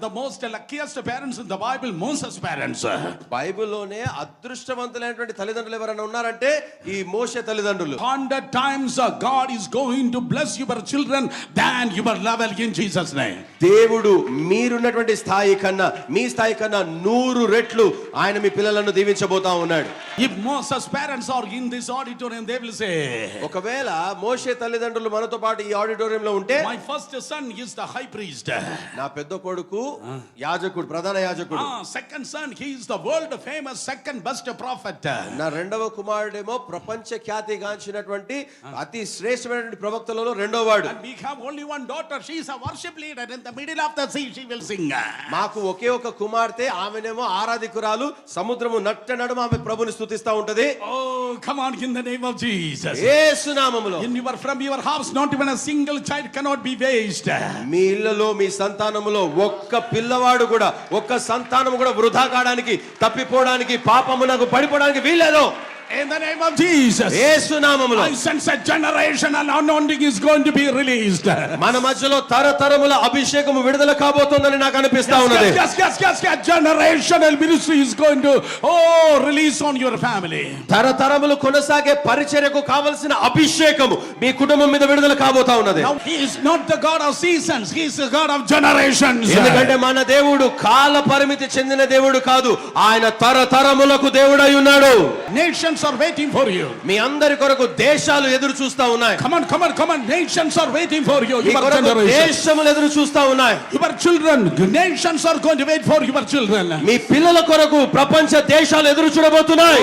The most luckiest parents in the Bible, Moses' parents. బైబిల్లోనే అదృష్టవంతులైనటువంటి తల్లిదండ్రులు ఎవరైనా ఉన్నారంటే ఈ మోషే తల్లిదండ్రులు. 100 times God is going to bless your children than your level in Jesus' name. దేవుడు మీరున్నటువంటి స్థాయి కన్నా మీ స్థాయి కన్నా 100 రెట్లు ఆయన మీ పిల్లలను దీవించబోతా ఉన్నాడు. If Moses' parents are in this auditorium, they will say, ఒకవేళ మోషే తల్లిదండ్రులు మనతో పాటు ఈ ఆడిటోరియంలో ఉంటే, my first son is the high priest. నా పెద్ద కొడుకు యాజకుడు, ప్రధాన యాజకుడు. Second son, he is the world famous second best prophet. నా రెండవ కుమారుడేమో ప్రపంచ ఖ్యాతి గాంచినటువంటి అతి శ్రేష్టమైనటువంటి ప్రవక్తలలో రెండవ వాడు. And we have only one daughter, she is a worship leader. In the middle of the sea she will sing. మాకు ఒకే ఒక కుమార్తె, ఆమెనేమో ఆరాధికురాలు, సముద్రము నట్ట నడుమ ఆమె ప్రభుని స్తుతిస్తా ఉంటది. Oh, come on, in the name of Jesus. యేసు నామములో. From your house not even a single child cannot be waste. మీ ఇల్లులో మీ సంతానములో ఒక్క పిల్లవాడు కూడా, ఒక్క సంతానము కూడా వృధా కావడానికి, తప్పిపోవడానికి, పాపమునకు పడిపోవడానికి వీల్లేదు. In the name of Jesus, యేసు నామములో. I sense a generational anointing is going to be released. మన మధ్యలో తరతరముల అభిషేకము విడుదల కాబోతోందని నాకు అనిపిస్తా ఉన్నది. Yes, generational ministry is going to release on your family. తరతరములు కొనసాగే పరిచర్యకు కావాల్సిన అభిషేకము మీ కుటుంబం మీద విడుదల కాబోతా ఉన్నది. Now he is not the God of seasons, he is the God of generations. ఎందుకంటే మన దేవుడు కాల పరిమితి చెందిన దేవుడు కాదు, ఆయన తరతరములకు దేవుడై ఉన్నాడు. Nations are waiting for you. మీ అందరి కొరకు దేశాలు ఎదురు చూస్తా ఉన్నాయి. Come on, nations are waiting for you. మీ కొరకు దేశములు ఎదురు చూస్తా ఉన్నాయి. Your children, nations are going to wait for your children. మీ పిల్లల కొరకు ప్రపంచ దేశాలు ఎదురు చూడబోతున్నాయి.